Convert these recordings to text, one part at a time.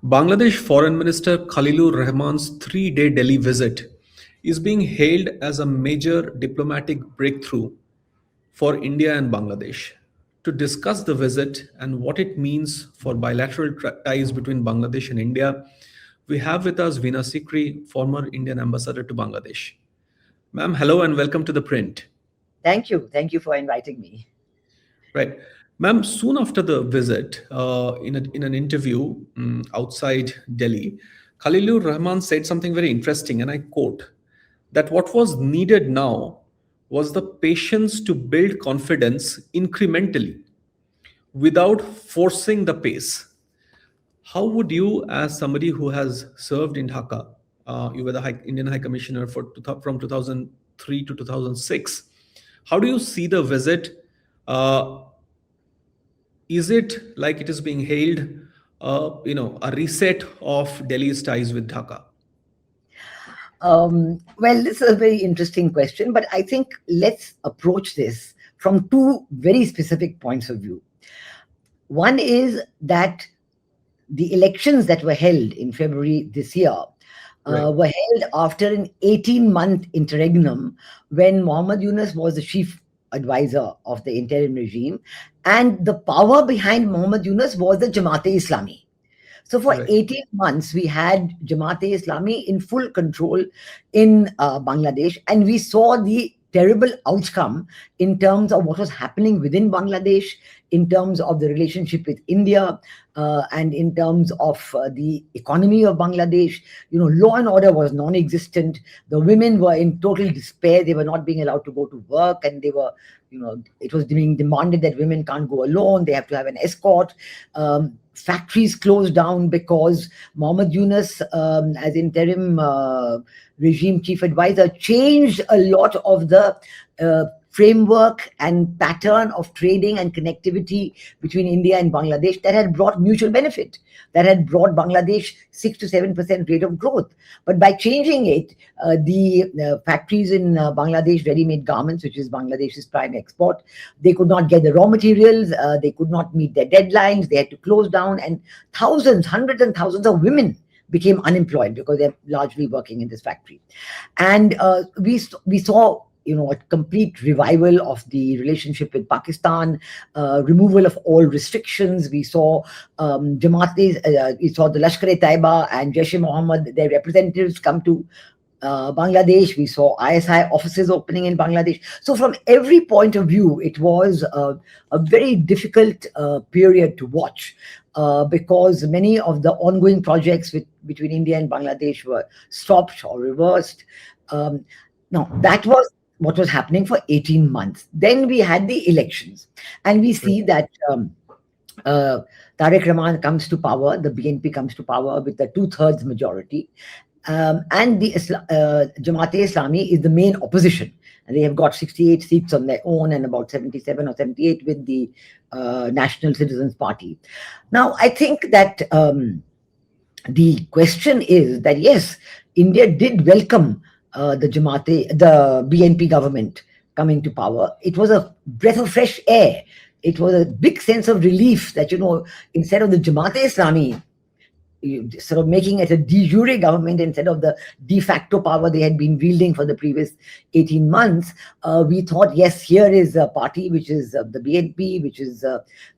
Bangladesh Foreign Minister Khalilur Rahman's 3 day Delhi visit is being hailed as a major diplomatic breakthrough for India and Bangladesh. To discuss the visit and what it means for bilateral ties between Bangladesh and India, we have with us Veena Sikri, former Indian ambassador to Bangladesh. Ma'am, hello and welcome to The Print. Thank you. Thank you for inviting me. Right. Ma'am, soon after the visit, in an interview outside Delhi, Khalilur Rahman said something very interesting, and I quote, that what was needed now was the patience to build confidence incrementally without forcing the pace. How would you, as somebody who has served in Dhaka, you were the Indian High Commissioner from 2003 to 2006, how do you see the visit? Uh, is it like it is being hailed, a reset of Delhi's ties with Dhaka? Well, this is a very interesting question, but I think let's approach this from two very specific points of view. One is that the elections that were held in February this year were held after an 18-month interregnum when Muhammad Yunus was the chief advisor of the interim regime, and the power behind Muhammad Yunus was the Jamaat-e-Islami. So for 18 months, we had Jamaat-e-Islami in full control in Bangladesh, and we saw the terrible outcome in terms of what was happening within Bangladesh, in terms of the relationship with India, and in terms of the economy of Bangladesh. Law and order was non-existent. The women were in total despair. They were not being allowed to go to work, and they were, it was being demanded that women can't go alone. They have to have an escort. Factories closed down because Muhammad Yunus, as interim regime chief advisor, changed a lot of the framework and pattern of trading and connectivity between India and Bangladesh that had brought mutual benefit, that had brought Bangladesh 6 to 7% rate of growth. But by changing it, the factories in Bangladesh, ready-made garments, which is Bangladesh's prime export, they could not get the raw materials, they could not meet their deadlines, they had to close down, and thousands, hundreds and thousands of women became unemployed because they're largely working in this factory. And we saw a complete revival of the relationship with Pakistan, removal of all restrictions. We saw we saw the Lashkar-e-Taiba and Jaish-e-Mohammed, their representatives come to Bangladesh. We saw ISI offices opening in Bangladesh. So from every point of view, it was a very difficult period to watch because many of the ongoing projects between India and Bangladesh were stopped or reversed. Now, that was what was happening for 18 months. Then we had the elections, and we see that Tarique Rahman comes to power, the BNP comes to power with a 2/3 majority, and the Jamaat-e-Islami is the main opposition. And they have got 68 seats on their own and about 77 or 78 with the National Citizens Party. Now, I think that the question is that, yes, India did welcome the BNP government coming to power. It was a breath of fresh air. It was a big sense of relief that, instead of the Jamaat-e-Islami sort of making it a de jure government instead of the de facto power they had been wielding for the previous 18 months, we thought, yes, here is a party which is the BNP, which is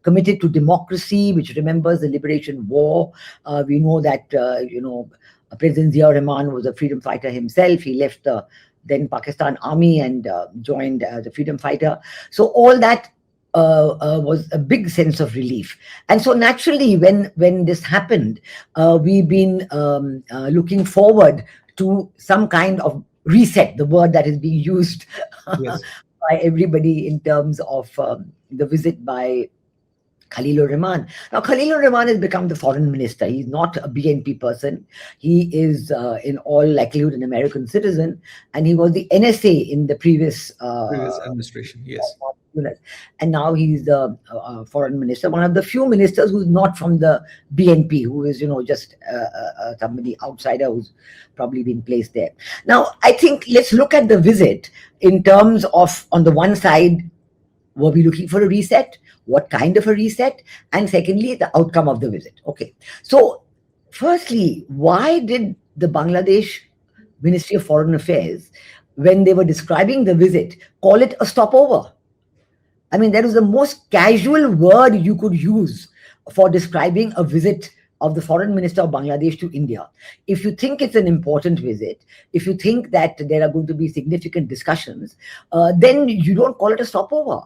committed to democracy, which remembers the liberation war. We know that, President Zia Rahman was a freedom fighter himself. He left the then Pakistan army and joined as a freedom fighter. So all that was a big sense of relief. And so naturally, when this happened, we've been looking forward to some kind of reset, the word that is being used by everybody in terms of the visit by Khalilur Rahman. Now, Khalilur Rahman has become the foreign minister. He's not a BNP person. He is, in all likelihood, an American citizen, and he was the NSA in the previous administration. Yes. And now he's the foreign minister, one of the few ministers who's not from the BNP, who is, just somebody outsider who's probably been placed there. Now, I think let's look at the visit in terms of, on the one side, were we looking for a reset? What kind of a reset? And secondly, the outcome of the visit. Okay. So Firstly, why did the Bangladesh Ministry of Foreign Affairs, when they were describing the visit, call it a stopover? I mean, that is the most casual word you could use for describing a visit of the Foreign Minister of Bangladesh to India. If you think it's an important visit, if you think that there are going to be significant discussions, then you don't call it a stopover.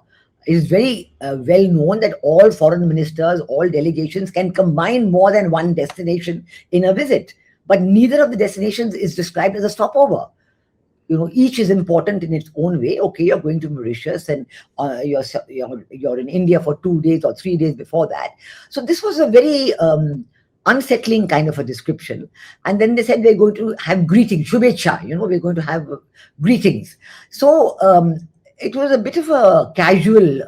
It's very well known that all foreign ministers, all delegations can combine more than one destination in a visit, but neither of the destinations is described as a stopover. Each is important in its own way. Okay, you're going to Mauritius and you're in India for 2 days or 3 days before that. So this was a very unsettling kind of a description. And then they said we're going to have greetings, Shubhecha, we're going to have greetings. So it was a bit of a casual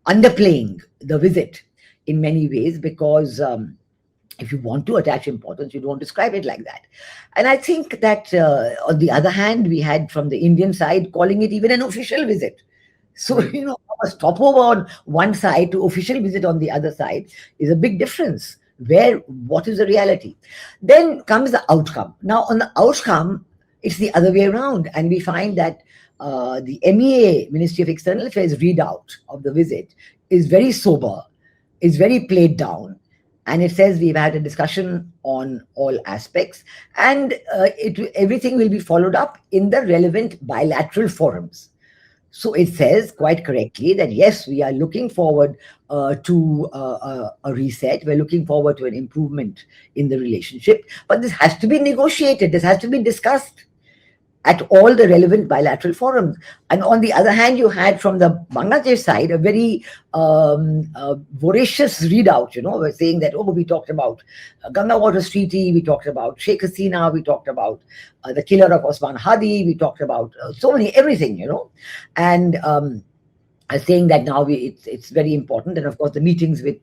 underplaying the visit in many ways, because if you want to attach importance, you don't describe it like that. And I think that on the other hand, we had from the Indian side calling it even an official visit. So, from a stopover on one side to official visit on the other side is a big difference. What is the reality? Then comes the outcome. Now, on the outcome, it's the other way around. And we find that the MEA, Ministry of External Affairs, readout of the visit is very sober, is very played down. And it says we've had a discussion on all aspects, and everything will be followed up in the relevant bilateral forums. So it says quite correctly that yes, we are looking forward to a reset. We're looking forward to an improvement in the relationship, but this has to be negotiated. This has to be discussed at all the relevant bilateral forums. And on the other hand, you had from the Bangladesh side a very voracious readout, saying that, we talked about Ganga Waters Treaty, we talked about Sheikh Hasina, we talked about the killer of Osman Hadi, we talked about everything, and saying that now it's very important. And of course, the meetings with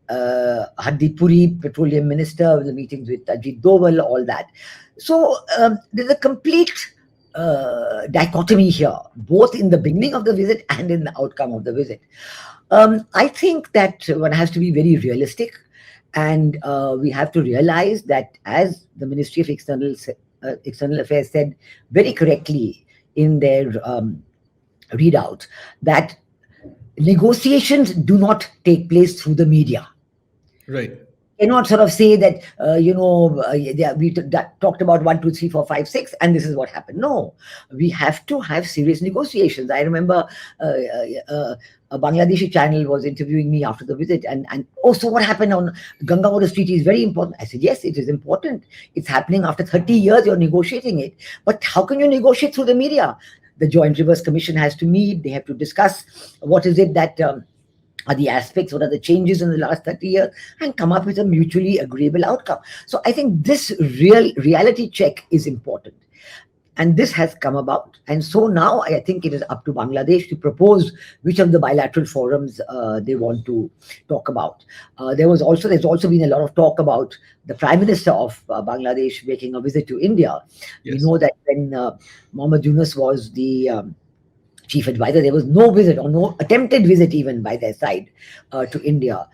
Hardeep Puri, Petroleum Minister, the meetings with Ajit Doval, all that. So there's a complete dichotomy here, both in the beginning of the visit and in the outcome of the visit. I think that one has to be very realistic, and we have to realize that, as the Ministry of External Affairs said very correctly in their readout, that negotiations do not take place through the media. Right. Cannot sort of say that, we talked about 1, 2, 3, 4, 5, 6, and this is what happened. No, we have to have serious negotiations. I remember a Bangladeshi channel was interviewing me after the visit, and so what happened on Ganga Waters Treaty is very important. I said, yes, it is important. It's happening after 30 years, you're negotiating it. But how can you negotiate through the media? The Joint Rivers Commission has to meet, they have to discuss what is it that are the aspects, what are the changes in the last 30 years, and come up with a mutually agreeable outcome. So I think this reality check is important. And this has come about. And so now I think it is up to Bangladesh to propose which of the bilateral forums they want to talk about. There's also been a lot of talk about the Prime Minister of Bangladesh making a visit to India. Yes. We know that when Mohammed Yunus was the chief advisor, there was no visit or no attempted visit even by their side to India.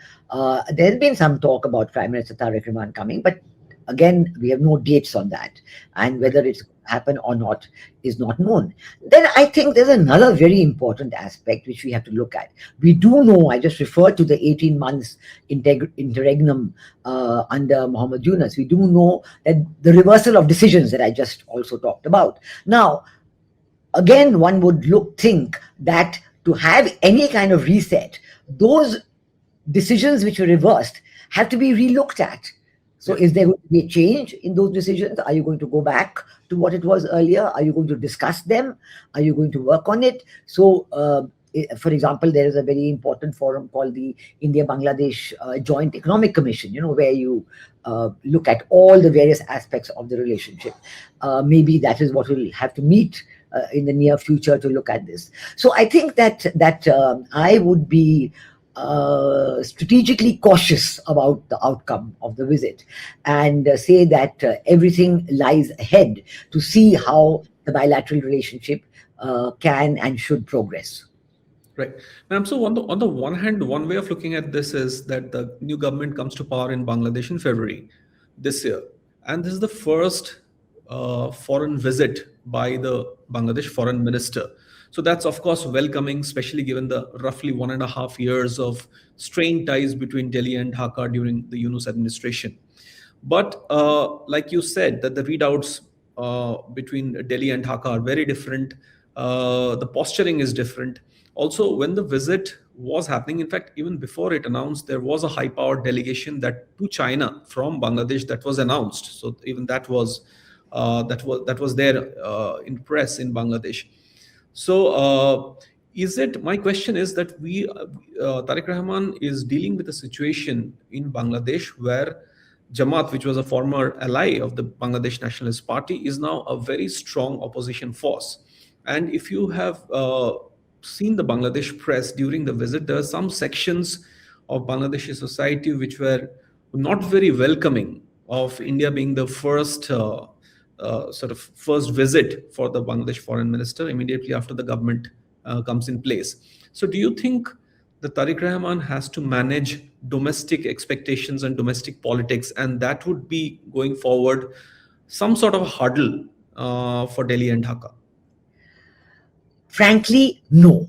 There's been some talk about Prime Minister Tarique Rahman coming, but again, we have no dates on that, and whether it's happen or not is not known. Then I think there's another very important aspect which we have to look at. We do know, I just referred to the 18 months interregnum under Mohammed Yunus. We do know that the reversal of decisions that I just also talked about. Now, again, one would think that to have any kind of reset, those decisions which were reversed have to be relooked at. So is there going to be a change in those decisions? Are you going to go back to what it was earlier? Are you going to discuss them? Are you going to work on it? So, for example, there is a very important forum called the India-Bangladesh Joint Economic Commission, where you look at all the various aspects of the relationship. Maybe that is what we'll have to meet in the near future to look at this. So I think that I would be strategically cautious about the outcome of the visit, and say that everything lies ahead to see how the bilateral relationship can and should progress. Right. So on the one hand, one way of looking at this is that the new government comes to power in Bangladesh in February this year, and this is the first foreign visit by the Bangladesh Foreign Minister. So that's of course welcoming, especially given the roughly 1.5 years of strained ties between Delhi and Dhaka during the Yunus administration. But like you said, that the readouts between Delhi and Dhaka are very different. The posturing is different. Also, when the visit was happening, in fact, even before it announced, there was a high-powered delegation that to China from Bangladesh that was announced. So even that was there in press in Bangladesh. So, is it? My question is that Tariq Rahman is dealing with a situation in Bangladesh where Jamaat, which was a former ally of the Bangladesh Nationalist Party, is now a very strong opposition force. And if you have seen the Bangladesh press during the visit, there are some sections of Bangladeshi society which were not very welcoming of India being the first first visit for the Bangladesh foreign minister immediately after the government comes in place. So, do you think the Tariq Rahman has to manage domestic expectations and domestic politics, and that would be going forward some sort of a hurdle for Delhi and Dhaka? Frankly, no.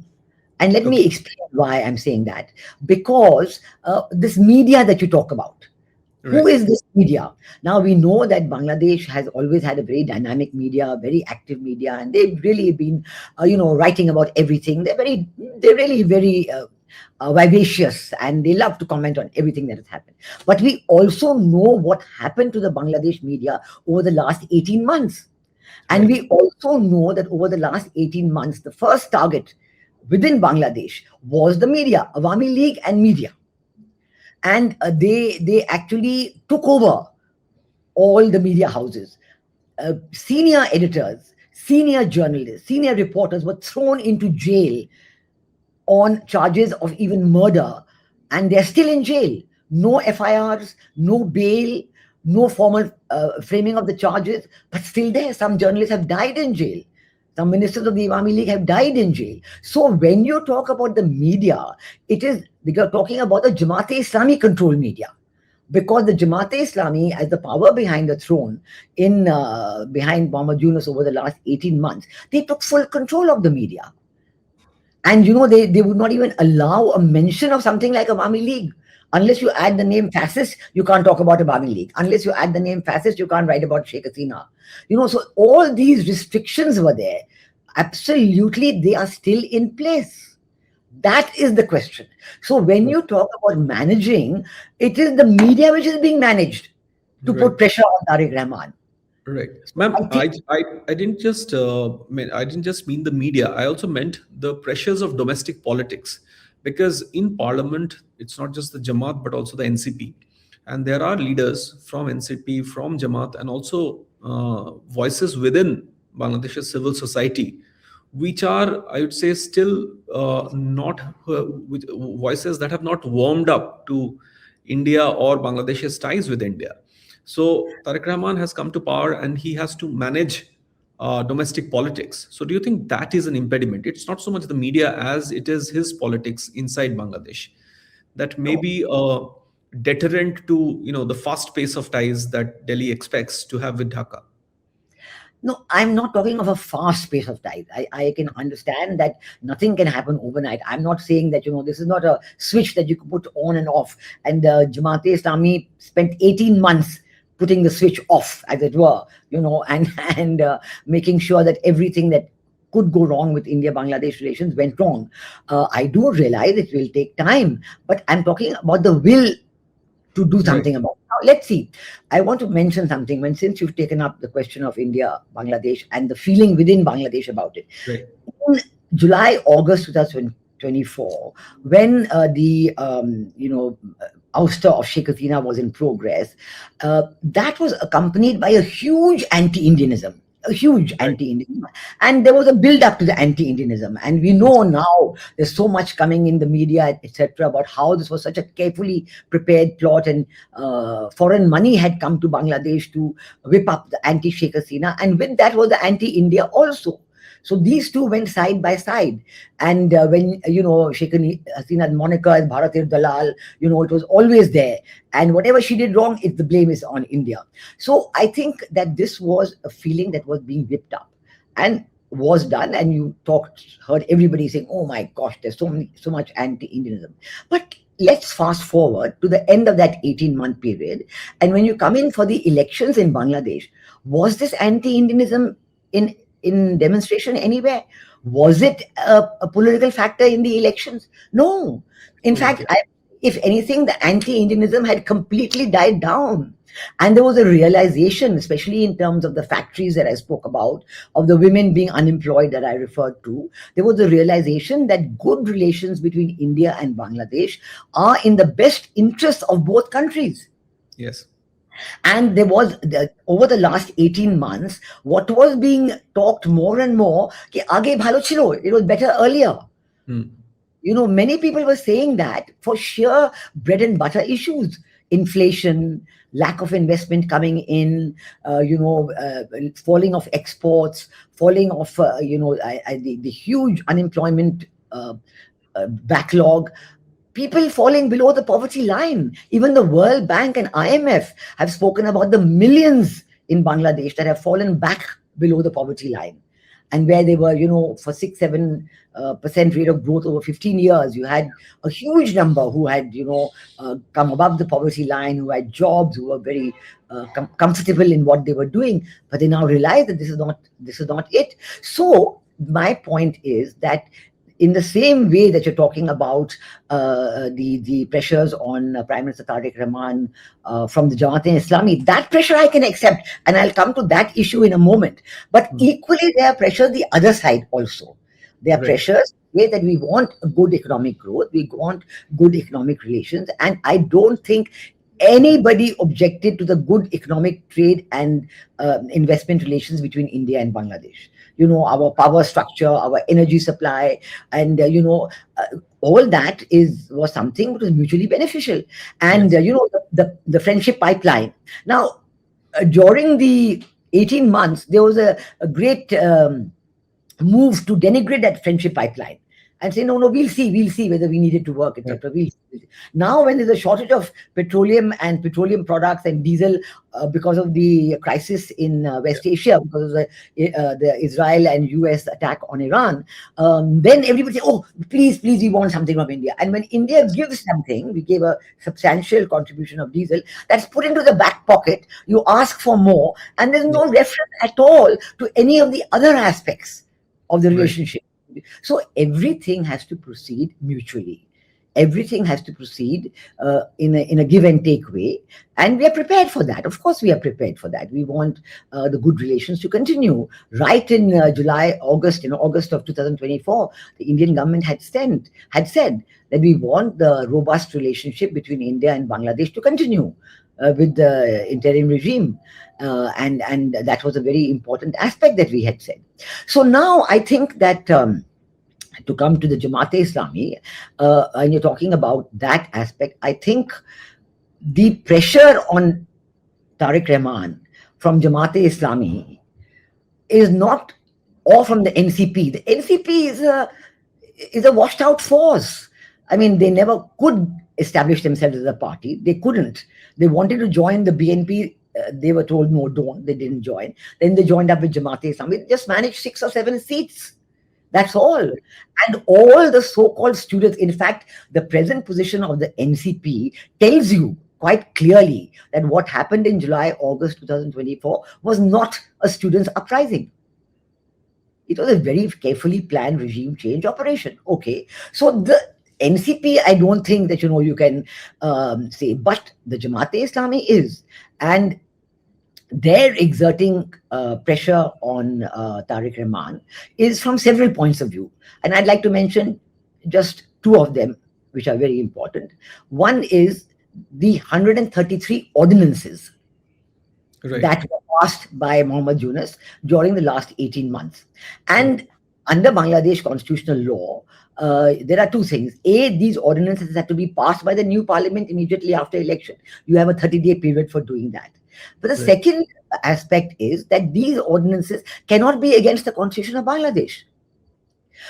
And let me Okay. explain why I'm saying that. Because this media that you talk about, who Right. is this media? Now we know that Bangladesh has always had a very dynamic media, very active media, and they've really been, writing about everything. They're really very vivacious, and they love to comment on everything that has happened. But we also know what happened to the Bangladesh media over the last 18 months. And Right. we also know that over the last 18 months, the first target within Bangladesh was the media, Awami League and media. And they actually took over all the media houses. Senior editors, senior journalists, senior reporters were thrown into jail on charges of even murder, and they're still in jail. No FIRs, no bail, no formal framing of the charges, but still there. Some journalists have died in jail. Some ministers of the Awami League have died in jail. So when you talk about the media, you're talking about the Jamaat-e-Islami controlled media. Because the Jamaat-e-Islami, as the power behind the throne behind Muhammad Yunus over the last 18 months, they took full control of the media. And they would not even allow a mention of something like Awami League. Unless you add the name fascist, you can't talk about Awami League. Unless you add the name fascist, you can't write about Sheikh Hasina. So all these restrictions were there. Absolutely, they are still in place. That is the question. So when you talk about managing, it is the media which is being managed to Right. put pressure on Tariq Rahman. Right, ma'am. I think I didn't just mean the media. I also meant the pressures of domestic politics, because in Parliament it's not just the Jamaat but also the NCP, and there are leaders from NCP, from Jamaat, and also voices within Bangladesh's civil society, which are, I would say, still not with voices that have not warmed up to India or Bangladesh's ties with India. So Tariq Rahman has come to power and he has to manage domestic politics. So do you think that is an impediment? It's not so much the media as it is his politics inside Bangladesh that may no. be a deterrent to the fast pace of ties that Delhi expects to have with Dhaka. No, I'm not talking of a fast pace of time. I can understand that nothing can happen overnight. I'm not saying that, this is not a switch that you can put on and off. And Jamaat-e-Islami spent 18 months putting the switch off, as it were, and making sure that everything that could go wrong with India-Bangladesh relations went wrong. I do realize it will take time, but I'm talking about the will to do Right. something about it. Now, let's see. I want to mention something since you've taken up the question of India, Bangladesh, and the feeling within Bangladesh about it. Right. In July, August 2024, when the ouster of Sheikh Hasina was in progress, that was accompanied by a huge anti-Indianism. Anti-Indianism, and there was a build-up to the anti-Indianism, and we know now there's so much coming in the media, etc., about how this was such a carefully prepared plot, and foreign money had come to Bangladesh to whip up the anti-Sheikh Hasina, and with that was the anti-India also. So these two went side by side. And when, Sheikh Hasina's moniker as Bharatir Dalal, it was always there. And whatever she did wrong, the blame is on India. So I think that this was a feeling that was being whipped up and was done. And you heard everybody saying, oh my gosh, there's so much anti-Indianism. But let's fast forward to the end of that 18-month period. And when you come in for the elections in Bangladesh, was this anti-Indianism in demonstration anywhere? Was it a political factor in the elections? No. In fact, if anything, the anti-Indianism had completely died down. And there was a realization, especially in terms of the factories that I spoke about, of the women being unemployed that I referred to. There was a realization that good relations between India and Bangladesh are in the best interest of both countries. Yes. And there was, over the last 18 months, what was being talked more and more, ki aage bhalo chilo, it was better earlier. Many people were saying that for sheer bread and butter issues, inflation, lack of investment coming in, falling of exports, falling of, the huge unemployment backlog, people falling below the poverty line. Even the World Bank and IMF have spoken about the millions in Bangladesh that have fallen back below the poverty line. And where they were, for 6-7% rate of growth over 15 years, you had a huge number who had, come above the poverty line, who had jobs, who were very comfortable in what they were doing. But they now realize that this is not it. So my point is that in the same way that you're talking about the pressures on Prime Minister Tarique Rahman from the Jamaat-e-Islami, that pressure I can accept, and I'll come to that issue in a moment. But equally, there are pressures the other side also. There are pressures way that we want a good economic growth, we want good economic relations, and I don't think anybody objected to the good economic trade and investment relations between India and Bangladesh. Our power structure, our energy supply, and all that was something that was mutually beneficial. And the friendship pipeline. Now, during the 18 months, there was a great move to denigrate that friendship pipeline and say, no, we'll see whether we need it to work, etc. Now, when there's a shortage of petroleum and petroleum products and diesel because of the crisis in West Asia, because of the Israel and US attack on Iran, then everybody say, oh, please, we want something from India. And when India gives something, we gave a substantial contribution of diesel, that's put into the back pocket, you ask for more, and there's no reference at all to any of the other aspects of the relationship. So everything has to proceed mutually. Everything has to proceed in a give and take way. And we are prepared for that. That. Of course, we are prepared for that. We want the good relations to continue. Right in August of 2024, the Indian government had said that we want the robust relationship between India and Bangladesh to continue with the interim regime. And that was a very important aspect that we had said. So now I think that to come to the Jamaat-e-Islami, and you're talking about that aspect, I think the pressure on Tarique Rahman from Jamaat-e-Islami is not all from the NCP. The NCP is a washed out force. I mean, they never could establish themselves as a party. They couldn't. They wanted to join the BNP. They were told, no, don't. They didn't join. Then they joined up with Jamaat-e-Islami. They just managed 6 or 7 seats. That's all. And all the so-called students, in fact, the present position of the NCP tells you quite clearly that what happened in July, August 2024 was not a students' uprising. It was a very carefully planned regime change operation. Okay. So the NCP, I don't think that, you can say, but the Jamaat-e-Islami is. And they're exerting pressure on Tarique Rahman is from several points of view. And I'd like to mention just 2 of them, which are very important. One is the 133 ordinances that were passed by Muhammad Yunus during the last 18 months. And under Bangladesh constitutional law, there are 2 things. A, these ordinances have to be passed by the new parliament immediately after election. You have a 30-day period for doing that. But the Right. second aspect is that these ordinances cannot be against the constitution of Bangladesh.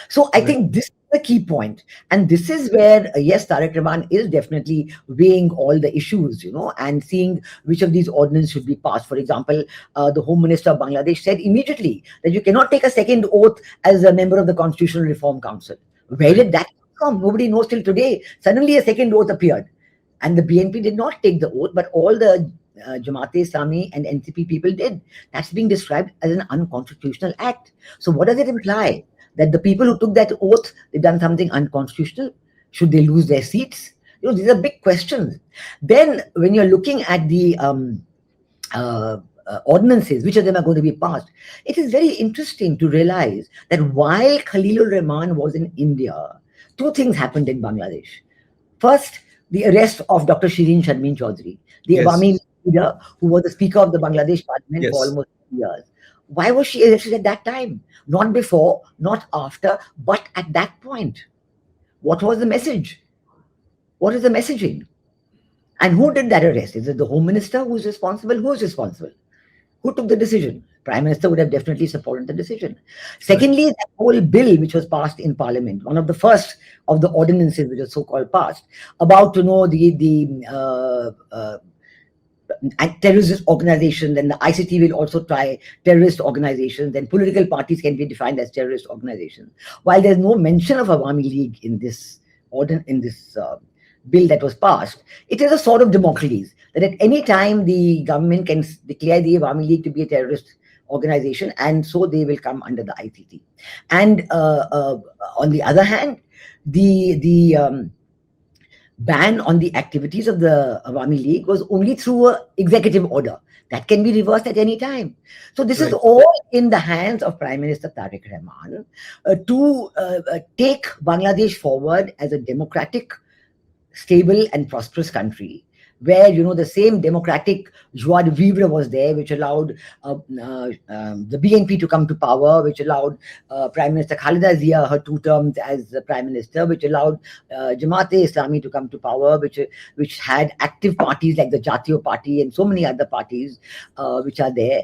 So I Right. think this is the key point. And this is where, yes, Tarique Rahman is definitely weighing all the issues, and seeing which of these ordinances should be passed. For example, the Home Minister of Bangladesh said immediately that you cannot take a second oath as a member of the Constitutional Reform Council. Where did that come? Nobody knows till today. Suddenly a second oath appeared. And the BNP did not take the oath, but all the Jamaat-e-Islami and NCP people did. That's being described as an unconstitutional act. So what does it imply? That the people who took that oath, they've done something unconstitutional? Should they lose their seats? These are big questions. Then when you're looking at the ordinances, which of them are going to be passed, it is very interesting to realize that while Khalilur Rahman was in India, two things happened in Bangladesh. First, the arrest of Dr. Shireen Sharmin Chaudhary, the Yes. Awami leader who was the Speaker of the Bangladesh Parliament Yes. for almost 2 years. Why was she arrested at that time? Not before, not after, but at that point. What was the message? What is the messaging? And who did that arrest? Is it the Home Minister who's responsible? Who's responsible? Who took the decision? Prime Minister would have definitely supported the decision. Secondly, that whole bill which was passed in Parliament, one of the first of the ordinances which was so-called passed, about terrorist organizations, then the ICT will also try terrorist organizations, then political parties can be defined as terrorist organizations. While there's no mention of Awami League in this bill that was passed, it is a sort of Democracies that at any time the government can declare the Awami League to be a terrorist organization, and so they will come under the ICT. And on the other hand, the ban on the activities of the Awami League was only through an executive order that can be reversed at any time. So this is all in the hands of Prime Minister Tarique Rahman to take Bangladesh forward as a democratic, stable and prosperous country, where the same democratic joie de vivre was there, which allowed the BNP to come to power, which allowed Prime Minister Khalida Zia her 2 terms as the Prime Minister, which allowed Jamaat-e-Islami to come to power, which had active parties like the Jatiyo Party and so many other parties which are there,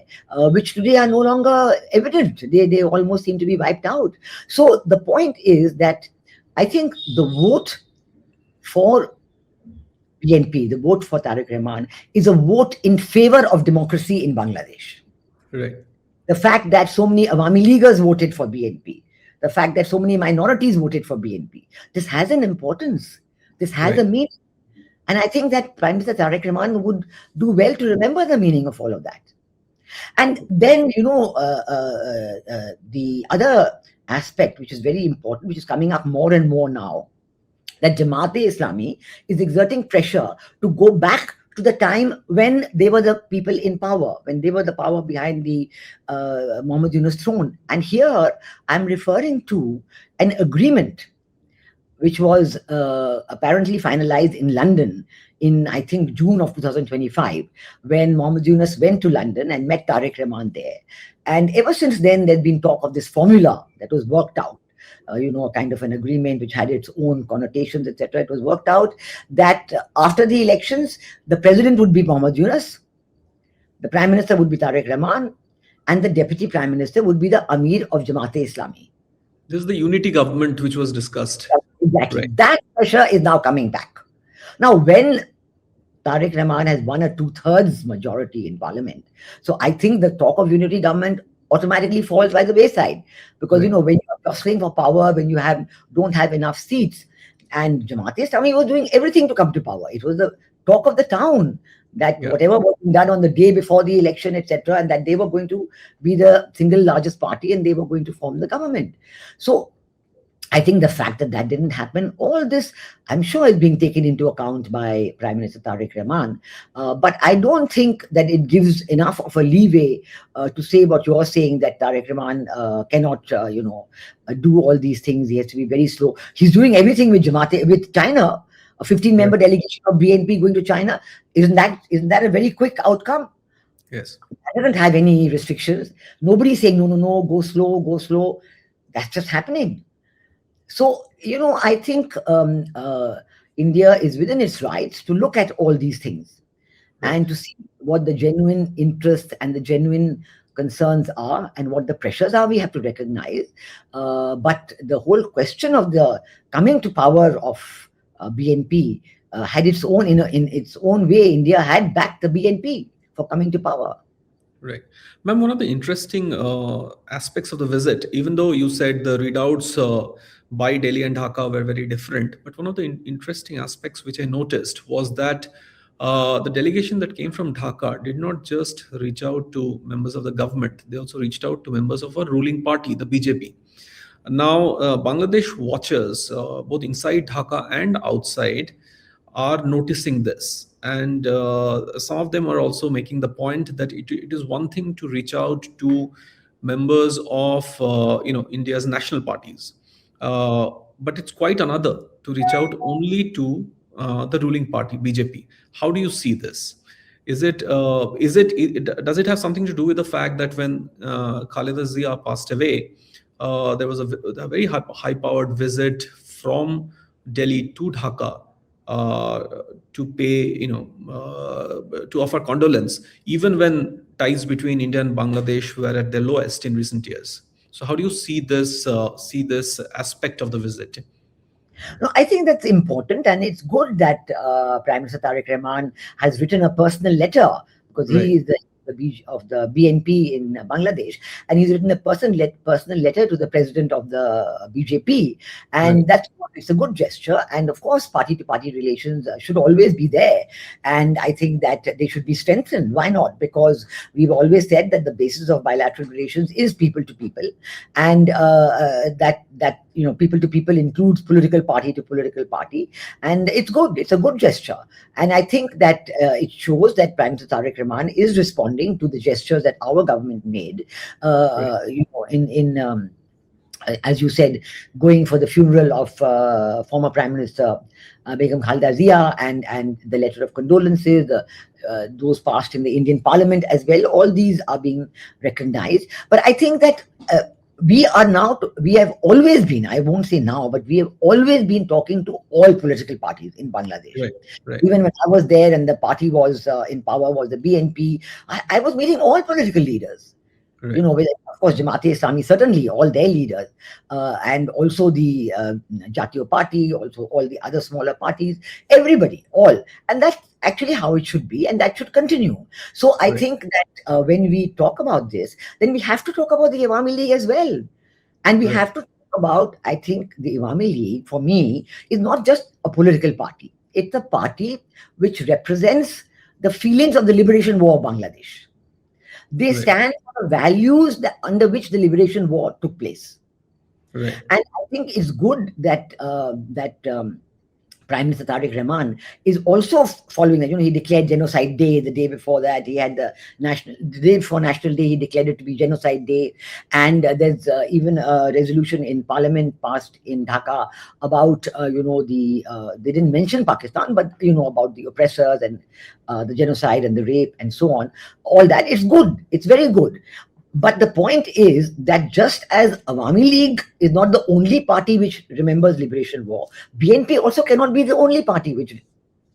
which today are no longer evident. They almost seem to be wiped out. So the point is that I think the vote for BNP, the vote for Tarique Rahman, is a vote in favor of democracy in Bangladesh. Right. The fact that so many Awami Leaguers voted for BNP, the fact that so many minorities voted for BNP, this has an importance. This has a meaning. And I think that Prime Minister Tarique Rahman would do well to remember the meaning of all of that. And then, the other aspect, which is very important, which is coming up more and more now, that Jamaat-e-Islami is exerting pressure to go back to the time when they were the people in power, when they were the power behind the Muhammad Yunus throne. And here I'm referring to an agreement which was apparently finalized in London in, I think, June of 2025, when Muhammad Yunus went to London and met Tarique Rahman there. And ever since then, there's been talk of this formula that was worked out. A kind of an agreement which had its own connotations, etc. It was worked out that after the elections, the president would be Muhammad Yunus, the prime minister would be Tarique Rahman, and the deputy prime minister would be the Amir of Jamaat-e-Islami. This is the unity government which was discussed. Exactly. Right. That pressure is now coming back. Now, when Tarique Rahman has won a 2/3 majority in parliament, so I think the talk of unity government automatically falls by the wayside, because when you're jostling for power, when you don't have enough seats, and Jamaat-e-Islami was doing everything to come to power. It was the talk of the town that whatever was being done on the day before the election, etc., and that they were going to be the single largest party and they were going to form the government. So I think the fact that that didn't happen, all this, I'm sure, is being taken into account by Prime Minister Tarique Rahman. But I don't think that it gives enough of a leeway to say what you're saying, that Tarique Rahman cannot, do all these things. He has to be very slow. He's doing everything with China. A 15-member delegation of BNP going to China. Isn't that a very quick outcome? Yes. That doesn't have any restrictions. Nobody's saying, no, go slow. That's just happening. So, I think India is within its rights to look at all these things. and to see what the genuine interests and the genuine concerns are and what the pressures are. We have to recognize. But the whole question of the coming to power of BNP had its own, in its own way, India had backed the BNP for coming to power. Right. Ma'am, one of the interesting aspects of the visit, even though you said the readouts by Delhi and Dhaka were very different, but one of the interesting aspects which I noticed was that the delegation that came from Dhaka did not just reach out to members of the government, they also reached out to members of a ruling party, the BJP. Now, Bangladesh watchers, both inside Dhaka and outside, are noticing this. And some of them are also making the point that it is one thing to reach out to members of India's national parties, but it's quite another to reach out only to the ruling party, BJP. How do you see this? Does it have something to do with the fact that when Khalida Zia passed away, there was a very high-powered visit from Delhi to Dhaka to pay, to offer condolence, even when ties between India and Bangladesh were at their lowest in recent years. So, how do you see this aspect of the visit? No, I think that's important, and it's good that Prime Minister Tarique Rahman has written a personal letter, because he is the of the BNP in Bangladesh, and he's written a personal letter to the president of the BJP, and it's a good gesture. And of course, party-to-party relations should always be there, and I think that they should be strengthened. Why not? Because we've always said that the basis of bilateral relations is people to people, and that people to people includes political party to political party, and it's good. It's a good gesture, and I think that it shows that Prime Minister Tarique Rahman is responding to the gestures that our government made, as you said, going for the funeral of former Prime Minister Begum Khalida Zia, and the letter of condolences, those passed in the Indian Parliament as well. All these are being recognized. But I think that we have always been, I won't say now, but we have always been talking to all political parties in Bangladesh. Right. Even when I was there and the party was in power, was the BNP, I was meeting all political leaders. Right. Of course, Jamaat-e-Islami, certainly all their leaders, and also the Jatiyo Party, also all the other smaller parties, everybody, all. And that's actually how it should be, and that should continue. So I think that when we talk about this, then we have to talk about the Awami League as well. And we have to talk about, I think the Awami League, for me, is not just a political party. It's a party which represents the feelings of the liberation war of Bangladesh. They stand for the values under which the liberation war took place. And I think it's good that Prime Minister Tarique Rahman is also following that. He declared Genocide Day the day before that. He had the day before National Day, he declared it to be Genocide Day. And there's even a resolution in Parliament passed in Dhaka about, they didn't mention Pakistan, but, about the oppressors and the genocide and the rape and so on. All that is good. It's very good. But the point is that just as Awami League is not the only party which remembers liberation war, BNP also cannot be the only party which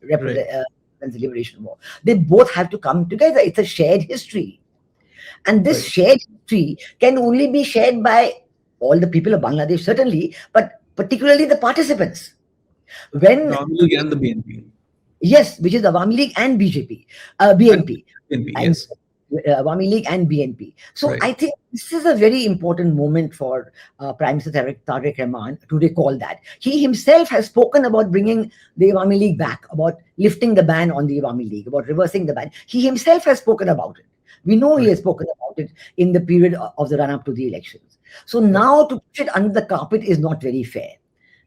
represents the liberation war. They both have to come together. It's a shared history. And this shared history can only be shared by all the people of Bangladesh, certainly, but particularly the participants. When Awami League and the BNP. Yes, which is Awami League and BNP. BNP, yes. Awami League and BNP. So I think this is a very important moment for Prime Minister Tarique Rahman to recall that. He himself has spoken about bringing the Awami League back, about lifting the ban on the Awami League, about reversing the ban. He himself has spoken about it. We know he has spoken about it in the period of the run-up to the elections. So now to push it under the carpet is not very fair.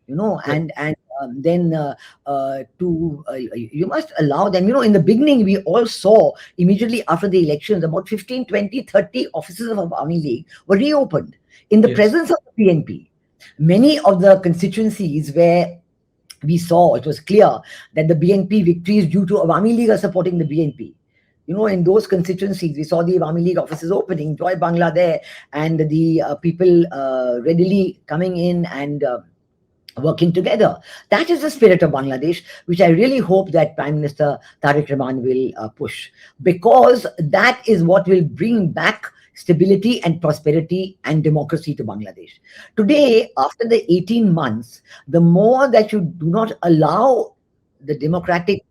And then you must allow them. In the beginning, we all saw immediately after the elections about 15, 20, 30 offices of Awami League were reopened in the presence of the PNP. Many of the constituencies where we saw, it was clear that the BNP victories due to Awami League are supporting the BNP. In those constituencies, we saw the Awami League offices opening, Joy Bangla there, and the people readily coming in and working together. That is the spirit of Bangladesh, which I really hope that Prime Minister Tariq Rahman will push, because that is what will bring back stability and prosperity and democracy to Bangladesh. Today, after the 18 months, the more that you do not allow the democratic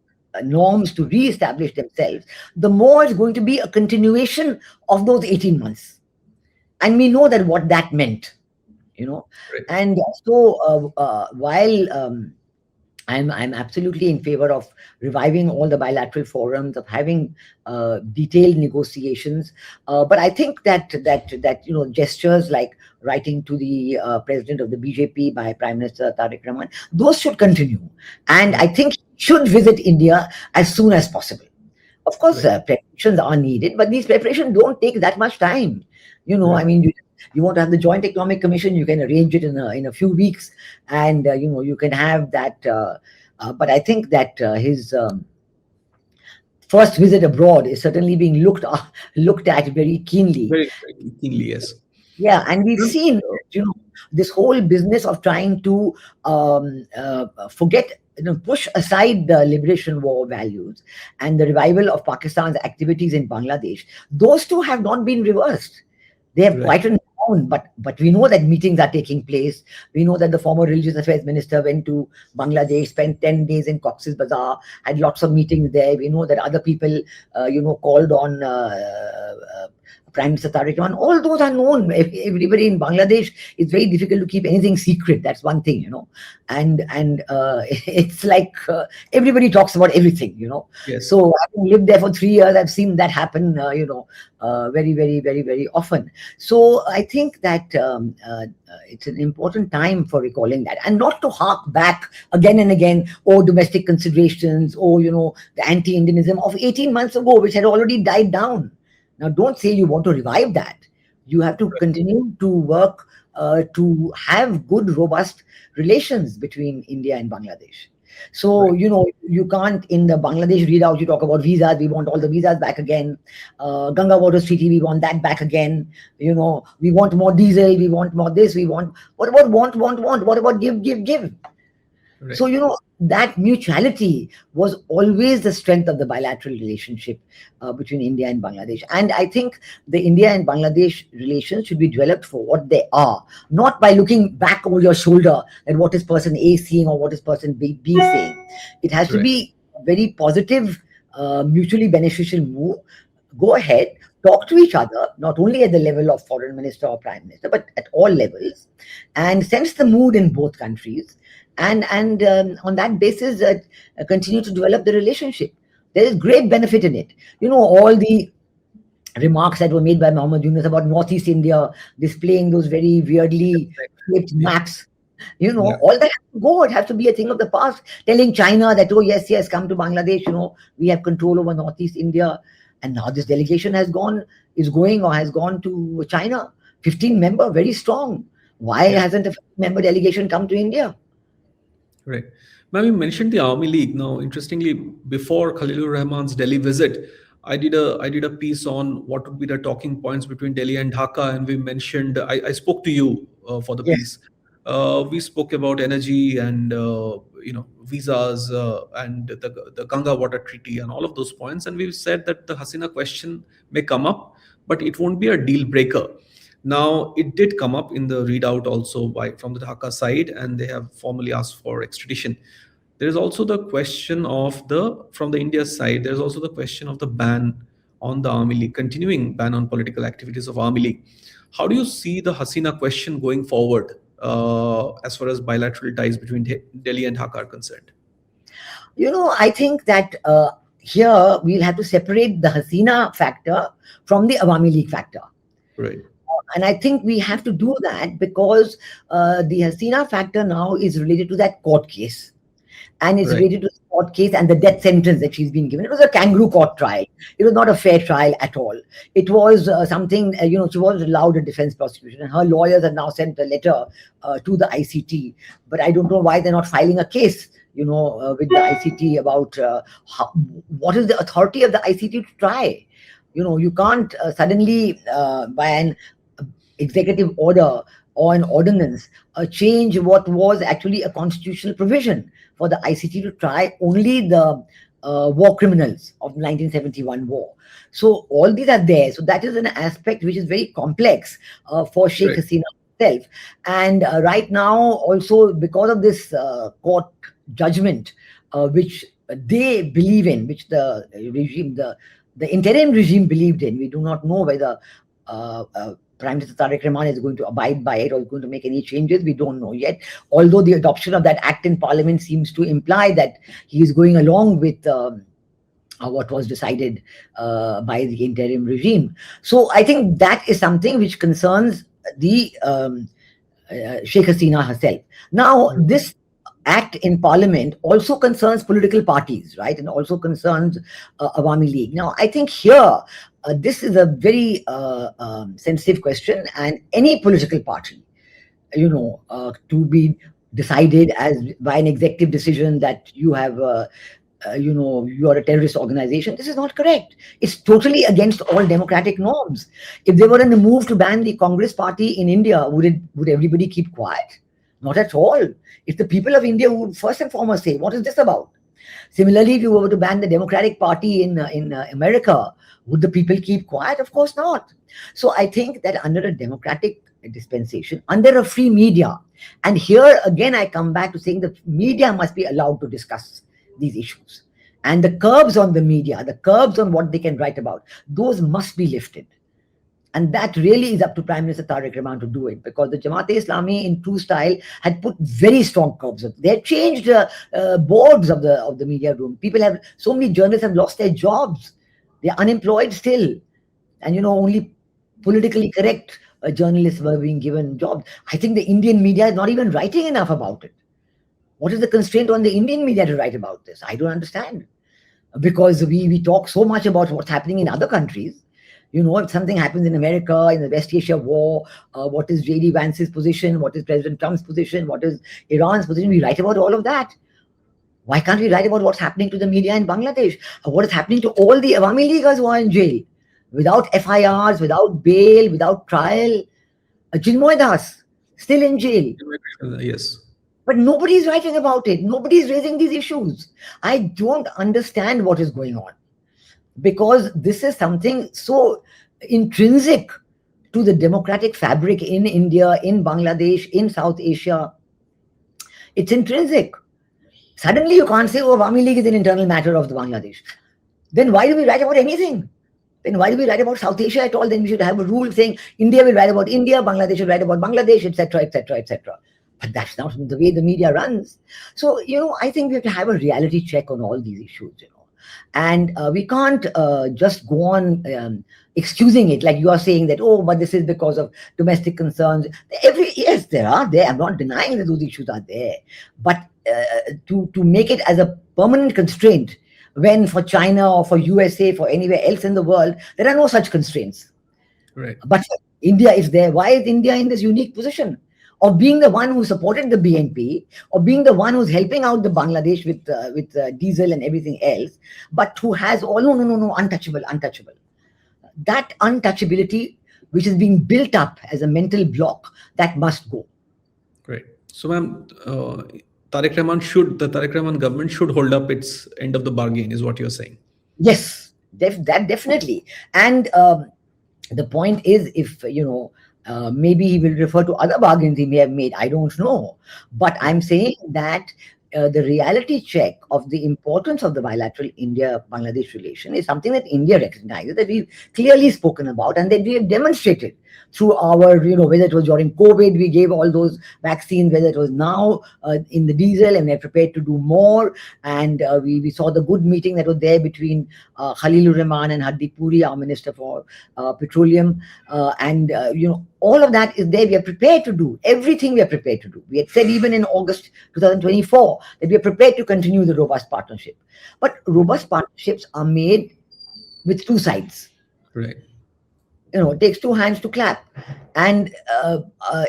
norms to re-establish themselves, the more it's going to be a continuation of those 18 months. And we know that what that meant, you know. Right. And so while I'm absolutely in favor of reviving all the bilateral forums, of having detailed negotiations, but I think that gestures like writing to the president of the BJP by Prime Minister Tariq Rahman, those should continue, and I think he should visit India as soon as possible. Of course, Right. preparations are needed, but these preparations don't take that much time. I Right. mean, you want to have the Joint Economic Commission, you can arrange it in a few weeks, and you can have that. But I think that his first visit abroad is certainly being looked at very keenly. Very, very keenly, yes. Yeah, and we've Ma'am, seen, this whole business of trying to forget, push aside the liberation war values and the revival of Pakistan's activities in Bangladesh. Those two have not been reversed. They have right. quietened down, but we know that meetings are taking place. We know that the former religious affairs minister went to Bangladesh, spent 10 days in Cox's Bazar, had lots of meetings there. We know that other people, called on Prime Minister Tariq Rahman. All those are known. Everybody in Bangladesh, it's very difficult to keep anything secret. That's one thing, and it's like everybody talks about everything, Yes. So having lived there for 3 years, I've seen that happen, very, very, very, very often. So I think that it's an important time for recalling that, and not to hark back again and again, domestic considerations, the anti-Indianism of 18 months ago, which had already died down. Now, don't say you want to revive that. You have to continue to work to have good, robust relations between India and Bangladesh. So, Right. you can't, in the Bangladesh readout, you talk about visas, we want all the visas back again. Ganga Water Treaty, we want that back again. We want more diesel, we want more this, we want, what about want? What about give, give, give? Right. So, that mutuality was always the strength of the bilateral relationship between India and Bangladesh. And I think the India and Bangladesh relations should be developed for what they are, not by looking back over your shoulder at what is person A saying or what is person B saying. It has to Right. be a very positive, mutually beneficial move. Go ahead, talk to each other, not only at the level of foreign minister or prime minister, but at all levels, and sense the mood in both countries. And on that basis, continue to develop the relationship. There is great benefit in it. All the remarks that were made by Muhammad Yunus about Northeast India, displaying those very weirdly shaped Yeah. maps. Yeah. All that has to go. It has to be a thing of the past. Telling China that, oh, yes, come to Bangladesh. We have control over Northeast India. And now this delegation has gone to China. 15-member, very strong. Why Yeah. hasn't a 15-member delegation come to India? Right. Ma'am, you mentioned the Awami League. Now, interestingly, before Khalilur Rahman's Delhi visit, I did a piece on what would be the talking points between Delhi and Dhaka, and we mentioned I spoke to you for the Yes. piece. We spoke about energy and visas and the Ganga Water Treaty and all of those points, and we said that the Hasina question may come up, but it won't be a deal breaker. Now, it did come up in the readout also from the Dhaka side, and they have formally asked for extradition. There is also the question from the India side, there's also the question of the ban on the Army League, continuing ban on political activities of Army League. How do you see the Hasina question going forward as far as bilateral ties between Delhi and Dhaka are concerned? I think that here we'll have to separate the Hasina factor from the Awami League factor. Right. And I think we have to do that because the Hasina factor now is related to that court case. And it's Right. related to the court case and the death sentence that she's been given. It was a kangaroo court trial. It was not a fair trial at all. It was something, she was allowed a defense prosecution. And her lawyers have now sent a letter to the ICT. But I don't know why they're not filing a case, with the ICT about what is the authority of the ICT to try. You can't suddenly, by an executive order or an ordinance change what was actually a constitutional provision for the ICT to try only the war criminals of 1971 war. So all these are there. So that is an aspect which is very complex for Sheikh Hasina herself. And right now, also because of this court judgment, which they believe in, which the regime, the interim regime believed in, we do not know whether Prime Minister Tarique Rahman is going to abide by it or is going to make any changes. We don't know yet. Although the adoption of that act in Parliament seems to imply that he is going along with what was decided by the interim regime. So I think that is something which concerns the Sheikh Hasina herself. Now, this act in Parliament also concerns political parties, right? And also concerns Awami League. Now, I think here, this is a very sensitive question, and any political party, to be decided as by an executive decision that you have, you are a terrorist organization. This is not correct. It's totally against all democratic norms. If they were in a move to ban the Congress party in India, would everybody keep quiet? Not at all. If the people of India would first and foremost say, what is this about? Similarly, if you were to ban the Democratic Party in America, would the people keep quiet? Of course not. So I think that under a democratic dispensation, under a free media, and here again I come back to saying that media must be allowed to discuss these issues. And the curbs on the media, the curbs on what they can write about, those must be lifted. And that really is up to Prime Minister Tarique Rahman to do it, because the Jamaat-e-Islami, in true style, had put very strong curbs. They had changed boards of the media room. So many journalists have lost their jobs. They're unemployed still. And, only politically correct journalists were being given jobs. I think the Indian media is not even writing enough about it. What is the constraint on the Indian media to write about this? I don't understand. Because we talk so much about what's happening in other countries. If something happens in America, in the West Asia war, what is J.D. Vance's position, what is President Trump's position, what is Iran's position, we write about all of that. Why can't we write about what's happening to the media in Bangladesh? What is happening to all the Awami Leaguers who are in jail? Without FIRs, without bail, without trial. Chinmoy Das, still in jail. Yes. But nobody is writing about it. Nobody is raising these issues. I don't understand what is going on. Because this is something so intrinsic to the democratic fabric in India, in Bangladesh, in South Asia. It's intrinsic. Suddenly you can't say, Awami League is an internal matter of the Bangladesh. Then why do we write about anything? Then why do we write about South Asia at all? Then we should have a rule saying India will write about India, Bangladesh will write about Bangladesh, etc., etc., etc. But that's not the way the media runs. So, I think we have to have a reality check on all these issues, And we can't just go on excusing it, like you are saying that, but this is because of domestic concerns. Yes, there are there. I'm not denying that those issues are there. But to make it as a permanent constraint, when for China or for USA, for anywhere else in the world, there are no such constraints. Right. But India is there. Why is India in this unique position of being the one who supported the BNP, or being the one who's helping out the Bangladesh with diesel and everything else, but who has no, untouchable. That untouchability, which is being built up as a mental block, that must go. Great. So, ma'am, the Tarique Rahman government should hold up its end of the bargain, is what you're saying. Yes, that definitely. And the point is, if maybe he will refer to other bargains he may have made. I don't know. But I'm saying that the reality check of the importance of the bilateral India-Bangladesh relation is something that India recognizes, that we've clearly spoken about, and that we have demonstrated through our, whether it was during COVID, we gave all those vaccines, whether it was now in the diesel, and we're prepared to do more. And we saw the good meeting that was there between Khalilur Rahman and Hardeep Puri, our Minister for Petroleum. And all of that is there. We are prepared to do everything we are prepared to do. We had said even in August 2024 that we are prepared to continue the robust partnership. But robust partnerships are made with two sides. Right. It takes two hands to clap. And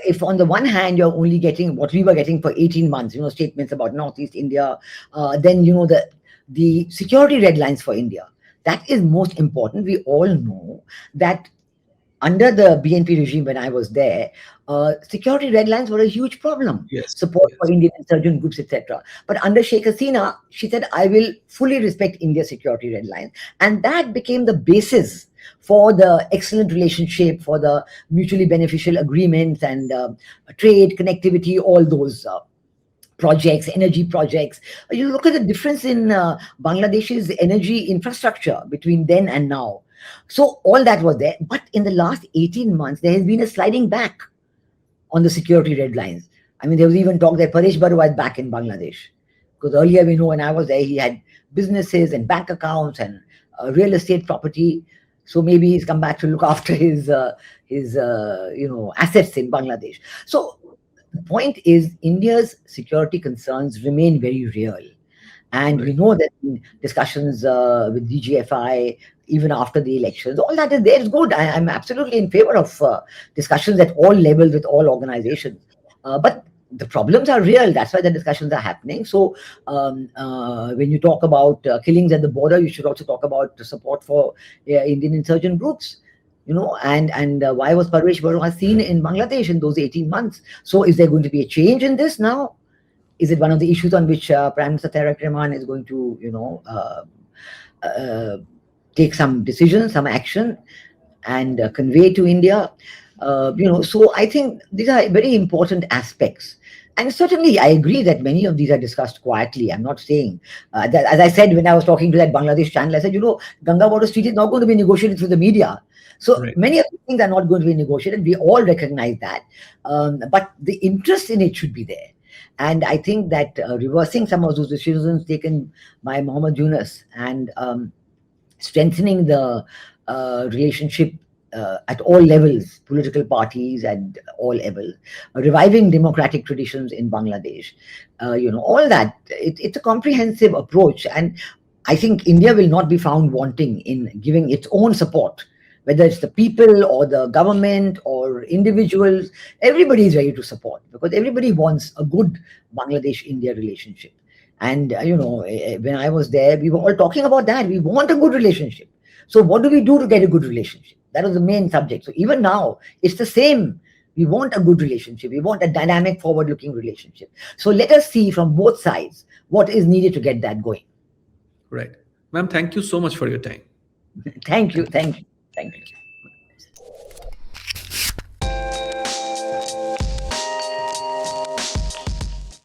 if on the one hand you're only getting what we were getting for 18 months, statements about Northeast India, then the security red lines for India, that is most important. We all know that under the BNP regime, when I was there, security red lines were a huge problem. Yes. Support Yes. for Indian insurgent groups, etc. But under Sheikh Hasina, she said, I will fully respect India's security red lines. And that became the basis for the excellent relationship, for the mutually beneficial agreements and trade, connectivity, all those projects, energy projects. You look at the difference in Bangladesh's energy infrastructure between then and now. So all that was there. But in the last 18 months, there has been a sliding back on the security red lines. I mean, there was even talk that Paresh Barua is back in Bangladesh. Because earlier, we know when I was there, he had businesses and bank accounts and real estate property. So maybe he's come back to look after his assets in Bangladesh. So the point is, India's security concerns remain very real. And we know that in discussions with DGFI, even after the elections, all that is there is good. I'm absolutely in favor of discussions at all levels with all organizations. But the problems are real. That's why the discussions are happening. So when you talk about killings at the border, you should also talk about the support for Indian insurgent groups. And why was Paresh Barua seen in Bangladesh in those 18 months? So is there going to be a change in this now? Is it one of the issues on which Prime Minister Tarique Rahman is going to, take some decision, some action, and convey to India? So I think these are very important aspects. And certainly, I agree that many of these are discussed quietly. I'm not saying that, as I said when I was talking to that Bangladesh channel, I said, Ganga Border Street is not going to be negotiated through the media. So many of the things are not going to be negotiated. We all recognize that. But the interest in it should be there. And I think that reversing some of those decisions taken by Mohammed Yunus and strengthening the relationship at all levels, political parties at all levels, reviving democratic traditions in Bangladesh, all that, it's a comprehensive approach. And I think India will not be found wanting in giving its own support, whether it's the people or the government or individuals. Everybody is ready to support because everybody wants a good Bangladesh-India relationship. And, when I was there, we were all talking about that. We want a good relationship. So what do we do to get a good relationship? That was the main subject. So even now, it's the same. We want a good relationship. We want a dynamic, forward-looking relationship. So let us see from both sides what is needed to get that going. Right. Ma'am, thank you so much for your time. Thank you. Thank you. Thank you.